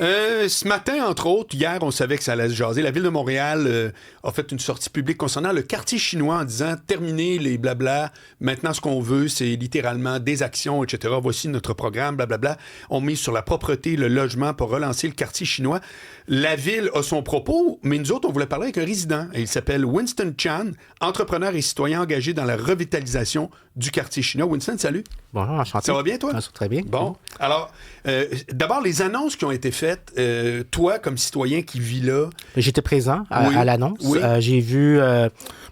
Ce matin, entre autres, hier, on savait que ça allait se jaser. La Ville de Montréal a fait une sortie publique concernant le quartier chinois en disant « Terminez les blabla. Maintenant, ce qu'on veut, c'est littéralement des actions, etc. Voici notre programme, blablabla. On mise sur la propreté, le logement pour relancer le quartier chinois. » La Ville a son propos, mais nous autres, on voulait parler avec un résident. Il s'appelle Winston Chan, entrepreneur et citoyen engagé dans la revitalisation du quartier chinois. Winston, salut. Bonjour, enchanté. Ça va bien, toi? Ça va très bien. Bon. Alors, d'abord, les annonces qui ont été faites, toi, comme citoyen qui vis là... J'étais présent à l'annonce. Oui. J'ai vu...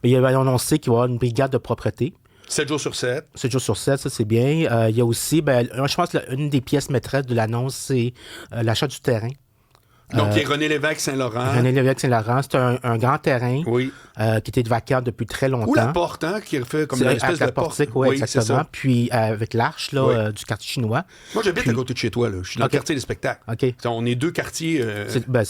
il avait annoncé qu'il y aura une brigade de propreté. 7 jours sur 7. 7 jours sur 7, ça, c'est bien. Il y a aussi... je pense qu'une des pièces maîtresses de l'annonce, c'est l'achat du terrain. Donc, il y a René Lévesque Saint-Laurent. René Lévesque Saint-Laurent, c'est un grand terrain qui était vacant depuis très longtemps. Ou la porte, hein, qui fait comme une espèce de porte. Oui, exactement. Puis avec l'arche du quartier chinois. Moi, j'habite à côté de chez toi. Là. Je suis dans le quartier des spectacles. Okay. On est deux quartiers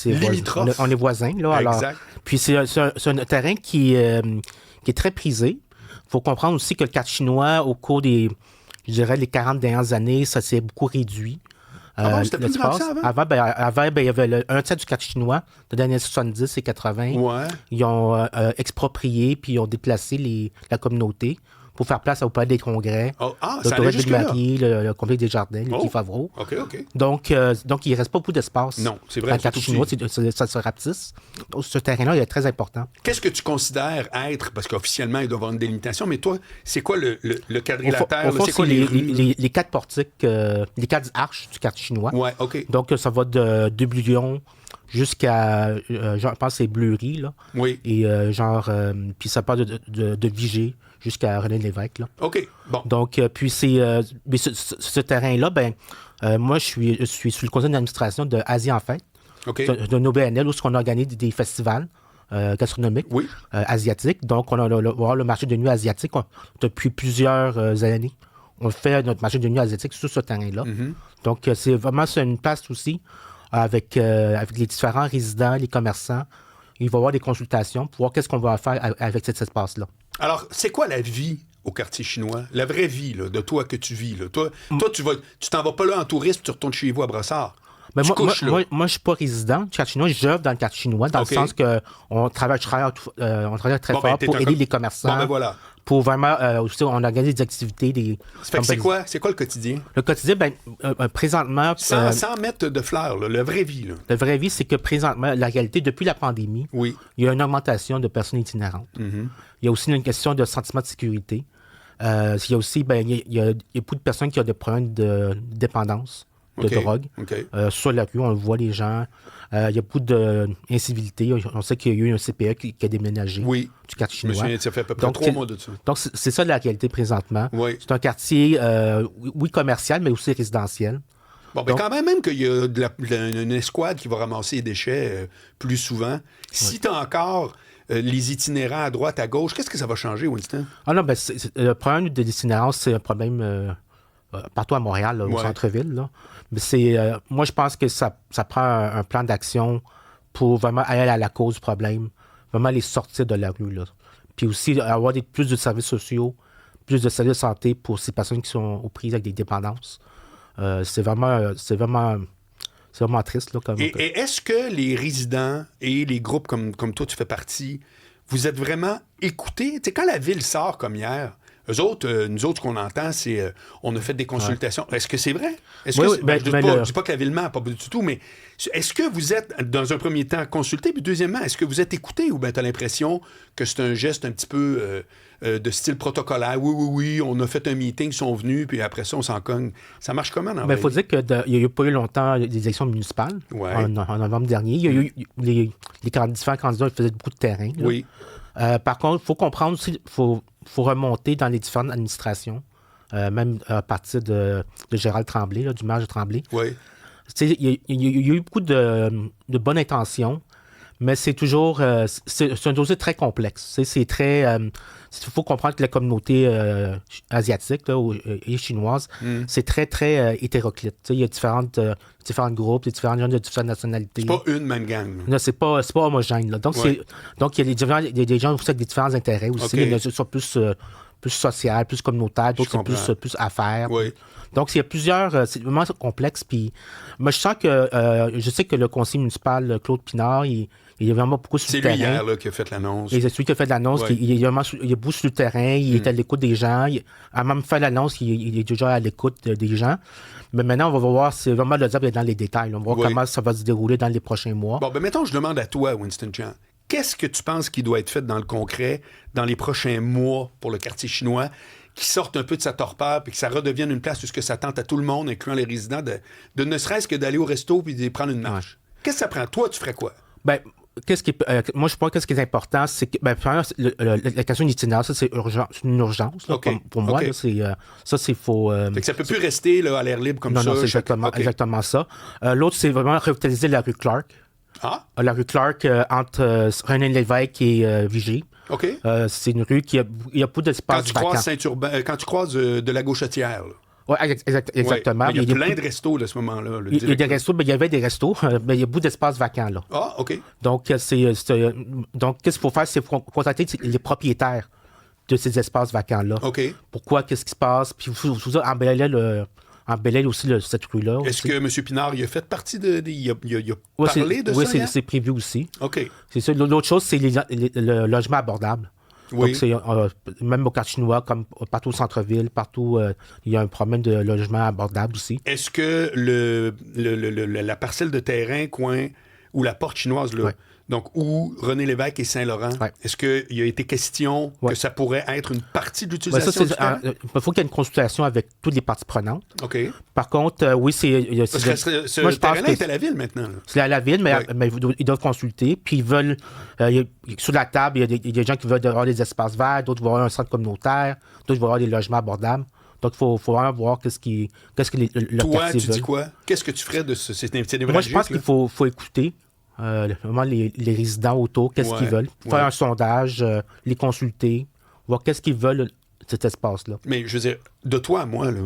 limitrophes. On est voisins. Là, exact. Alors, puis c'est un terrain qui est très prisé. Il faut comprendre aussi que le quartier chinois, au cours des 40 dernières années, ça s'est beaucoup réduit. C'était plus grand que ça avant? Avant, il y avait un tiers du quartier chinois dans les années 70 et 80. Ouais. Ils ont exproprié puis ils ont déplacé la communauté pour faire place au palais des congrès, l'autoroute de Marie, le complexe des jardins, le quai Favreau. OK. Donc, il ne reste pas beaucoup d'espace. Non, c'est vrai. Dans le quartier chinois, ça se rapetisse. Donc, ce terrain-là, il est très important. Qu'est-ce que tu considères être, parce qu'officiellement, il doit y avoir une délimitation, mais toi, c'est quoi le quadrilatère? Au fond, c'est quoi les 4 portiques, les 4 arches du quartier chinois. Ouais, OK. Donc, ça va de Dublion jusqu'à, je pense, c'est Bleury, là. Oui. Et puis ça part de Vigée jusqu'à René Lévesque, là. OK, bon. Donc, puis mais ce terrain-là, moi, je suis sous le conseil d'administration de Asie en Fête, d'un OBNL, où on organise des festivals gastronomiques asiatiques. Donc, on a le marché de nuit asiatique depuis plusieurs années. On fait notre marché de nuit asiatique sur ce terrain-là. Mm-hmm. Donc, c'est une place aussi avec les différents résidents, les commerçants. Il va y avoir des consultations pour voir qu'est-ce qu'on va faire avec cet espace-là. Alors, c'est quoi la vie au quartier chinois? La vraie vie là, de toi que tu vis. Là. Toi, tu t'en vas pas là en tourisme, tu retournes chez vous à Brossard. Moi, je suis pas résident du quartier chinois. J'œuvre dans le quartier chinois, dans le sens qu'on travaille très fort pour aider les commerçants. Voilà. Pour vraiment, aussi, on organise des activités. C'est quoi le quotidien? Le quotidien, présentement... Sans mettre de fleurs, là, la vraie vie. Là. La vraie vie, c'est que présentement, la réalité, depuis la pandémie, il y a une augmentation de personnes itinérantes. Mm-hmm. Il y a aussi une question de sentiment de sécurité. Il y a aussi, il y a beaucoup de personnes qui ont des problèmes de dépendance, de drogue. Sur la rue, on le voit, les gens. Il y a beaucoup d'incivilité. On sait qu'il y a eu un CPE qui a déménagé du quartier chinois. Je me souviens, ça fait à peu près 3 mois de ça. Donc, c'est ça la réalité présentement. Oui. C'est un quartier, commercial, mais aussi résidentiel. Bon, quand même qu'il y a une escouade qui va ramasser les déchets plus souvent. Si tu as encore les itinérants à droite, à gauche, qu'est-ce que ça va changer, Winston? Le problème de l'itinérance, c'est un problème partout à Montréal, là, au centre-ville. Là. Mais moi, je pense que ça prend un plan d'action pour vraiment aller à la cause du problème, vraiment les sortir de la rue. Là. Puis aussi avoir plus de services sociaux, plus de services de santé pour ces personnes qui sont aux prises avec des dépendances. C'est vraiment triste. Là, et est-ce que les résidents et les groupes comme toi, tu fais partie, vous êtes vraiment écoutés? Tu sais, quand la ville sort comme hier, nous autres, ce qu'on entend, c'est on a fait des consultations. Est-ce que c'est vrai? Je ne dis pas que la ville ment, pas du tout, mais est-ce que vous êtes, dans un premier temps, consulté, puis deuxièmement, est-ce que vous êtes écouté ou bien tu as l'impression que c'est un geste un petit peu de style protocolaire? Oui, on a fait un meeting, ils sont venus, puis après ça, on s'en cogne. Ça marche comment dans la il faut dire qu'il n'y a pas eu longtemps des élections municipales en novembre dernier. Il y a eu les différents candidats qui faisaient beaucoup de terrain. Là. Oui. Par contre, il faut comprendre aussi, faut remonter dans les différentes administrations, même à partir de Gérald Tremblay, là, du maire de Tremblay. Oui. Il y a eu beaucoup de bonnes intentions, mais c'est toujours... c'est un dossier très complexe. C'est très... il faut comprendre que la communauté asiatique là, et chinoise, c'est très, très hétéroclite. Il y a différents groupes, différents gens de différentes nationalités. C'est pas une même gang. Non, c'est pas homogène. Là. Donc, il y a des gens aussi avec des différents intérêts aussi. Il y en a qui sont plus social, plus communautaire, d'autres c'est plus affaires. Oui. Donc, il y a plusieurs... c'est vraiment complexe. Puis, moi, je sens que... je sais que le conseiller municipal, Claude Pinard, il est vraiment beaucoup sur le terrain. C'est lui hier là, qui a fait l'annonce. C'est celui qui a fait l'annonce. Ouais. Il est beaucoup sur le terrain. Il est à l'écoute des gens. À même faire l'annonce, il est déjà à l'écoute des gens. Mais maintenant, on va voir, c'est vraiment le diable est dans les détails. On va voir comment ça va se dérouler dans les prochains mois. Bon, ben mettons, je demande à toi, Winston Chang, qu'est-ce que tu penses qui doit être fait dans le concret dans les prochains mois pour le quartier chinois, qui sorte un peu de sa torpeur et que ça redevienne une place où ça tente à tout le monde, incluant les résidents, de ne serait-ce que d'aller au resto puis de prendre une marche? Qu'est-ce que ça prend? Toi, tu ferais quoi? Ben, moi, je pense que ce qui est important, c'est que la question d'itinéraire, ça, c'est une urgence. Là, pour moi, là, ça, c'est faux. Fait que ça peut plus rester là, à l'air libre comme ça. Non, c'est exactement ça. L'autre, c'est vraiment revitaliser la rue Clark. Ah? La rue Clark, entre René Lévesque et Vigie. OK. C'est une rue qui a beaucoup d'espace vacant. Quand tu croises de la Gauchetière, là. Oui, exactement. Ouais, il y a plein de restos là, à ce moment-là. Il y a des restos, mais il y avait des restos, mais il y a beaucoup d'espace vacant là. Ah, OK. Donc, qu'est-ce qu'il faut faire? C'est contacter les propriétaires de ces espaces vacants-là. OK. Pourquoi? Qu'est-ce qui se passe? Puis, il faut embellir aussi cette rue-là. Est-ce que M. Pinard, il a fait partie il a parlé de ça? Oui, c'est prévu aussi. OK. C'est ça. L'autre chose, c'est le logement abordable. Oui. Donc, c'est, même au quartier chinois, comme partout au centre-ville, partout, il y a un problème de logement abordable aussi. Est-ce que la parcelle de terrain, coin, ou la porte chinoise, là, donc où René Lévesque et Saint-Laurent, est-ce qu'il a été question que ça pourrait être une partie de l'utilisation du terrain? Il faut qu'il y ait une consultation avec toutes les parties prenantes. OK. Par contre, oui, c'est... Parce que ce terrain-là est à la ville maintenant. Là. C'est à la ville, mais ils doivent consulter. Puis ils veulent... sur la table, il y a des gens qui veulent avoir des espaces verts, d'autres veulent avoir un centre communautaire, d'autres veulent avoir des logements abordables. Donc, il faut vraiment voir qu'est-ce que le quartier veut. Toi, tu dis quoi? Qu'est-ce que tu ferais de ce... Moi, je pense qu'il faut écouter vraiment les résidents autour, qu'est-ce qu'ils veulent. Faire un sondage, les consulter, voir qu'est-ce qu'ils veulent, cet espace-là. Mais je veux dire, de toi à moi, là,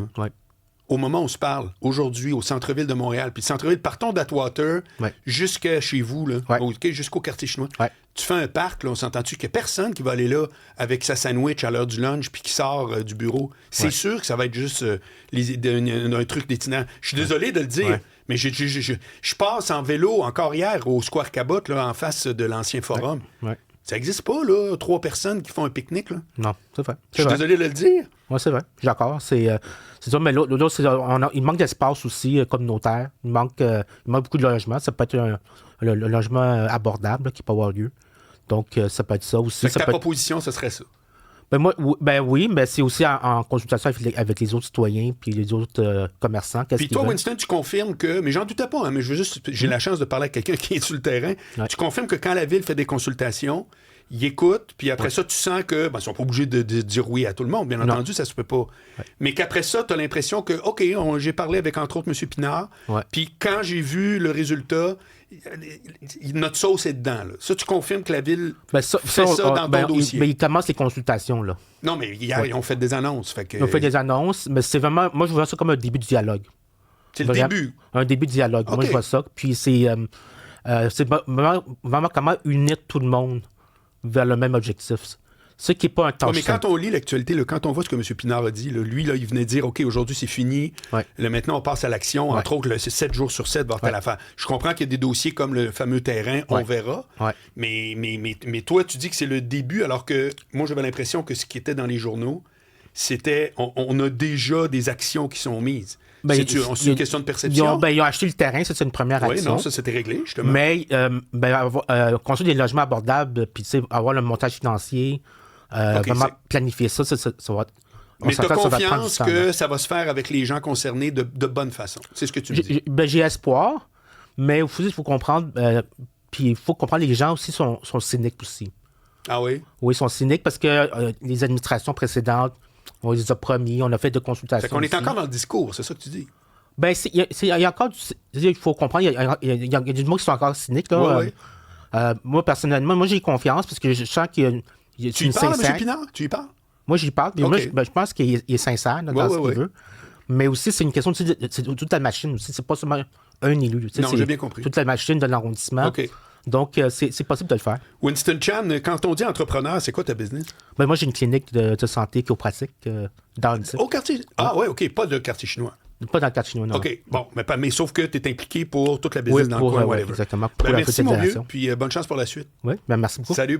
au moment où on se parle, aujourd'hui, au centre-ville de Montréal, puis le centre-ville, partons d'Atwater jusqu'à chez vous, là, jusqu'au quartier chinois. Tu fais un parc, là, on s'entend-tu qu'il n'y a personne qui va aller là avec sa sandwich à l'heure du lunch puis qui sort du bureau. C'est sûr que ça va être juste un truc d'itinérant. Je suis désolé de le dire, mais je passe en vélo encore hier au Square Cabot, là, en face de l'ancien forum. Ça n'existe pas, là, 3 personnes qui font un pique-nique, là. Non, c'est vrai. Je suis désolé de le dire. Oui, c'est vrai. Je suis d'accord. C'est ça, mais l'autre, il manque d'espace aussi communautaire. Il manque beaucoup de logements. Ça peut être un logement abordable qui peut avoir lieu. Donc, ça peut être ça aussi. Ta proposition, ce serait ça? Oui, mais c'est aussi en consultation avec les autres citoyens puis les autres commerçants. Puis toi, Winston, tu confirmes que, mais j'en doutais pas, hein, mais j'ai la chance de parler avec quelqu'un qui est sur le terrain. Tu confirmes que quand la ville fait des consultations, ils écoutent, puis après ça, tu sens que, ils sont pas obligés de dire oui à tout le monde, bien entendu, ça se peut pas. Mais qu'après ça, tu as l'impression que, OK, j'ai parlé avec, entre autres, M. Pinard, puis quand j'ai vu le résultat, notre sauce est dedans. Là. Ça, tu confirmes que la ville fait ça dans ton dossier. Mais ils commencent les consultations, là. Non, mais hier, ils ont fait des annonces. Ils ont fait des annonces, mais c'est vraiment... Moi, je vois ça comme un début de dialogue. C'est le début? Un début de dialogue. Okay. Moi, je vois ça. Puis c'est vraiment comment unir tout le monde vers le même objectif. Ce qui n'est pas un temps. Mais quand on lit l'actualité, là, quand on voit ce que M. Pinard a dit, là, lui, là, il venait dire, OK, aujourd'hui, c'est fini. Là, maintenant, on passe à l'action. Entre autres, c'est 7 jours sur 7, voir telle affaire. Je comprends qu'il y a des dossiers comme le fameux terrain, on verra. Mais toi, tu dis que c'est le début, alors que moi, j'avais l'impression que ce qui était dans les journaux, c'était, on a déjà des actions qui sont mises. C'est une question de perception. Ils ont acheté le terrain, ça, c'est une première action. Oui, non, ça, c'était réglé, justement. Mais construire des logements abordables, puis avoir le montage financier, vraiment planifier ça va être... Mais tu as confiance que ça va se faire avec les gens concernés de bonne façon. C'est ce que tu me dis. J'ai espoir, mais il faut comprendre... puis il faut comprendre, les gens aussi sont cyniques aussi. Ah oui? Oui, ils sont cyniques parce que les administrations précédentes, on les a promis, on a fait de consultations. Fait qu'on est encore dans le discours, c'est ça que tu dis? Il y a encore... Il faut comprendre, il y a du monde qui sont encore cyniques. Là. Moi, personnellement, j'ai confiance parce que je sens qu'il y a tu y parles, M. Pinard? Tu y parles? Moi, j'y parle. Moi, je pense qu'il est sincère dans ce qu'il veut. Mais aussi, c'est une question de toute la machine aussi. C'est pas seulement un élu. Non, j'ai bien compris. Toute la machine de l'arrondissement. Donc, c'est possible de le faire. Winston Chan, quand on dit entrepreneur, c'est quoi ta business? Ben, moi, j'ai une clinique de santé chiropratique dans le site. Au quartier? Ah ouais, OK, pas de quartier chinois. Pas dans le quartier chinois, non. OK, bon, mais sauf que tu es impliqué pour toute la business dans le coin, whatever. Exactement. Pour Merci, mon vieux, puis bonne chance pour la suite. Oui, ben merci beaucoup. Salut.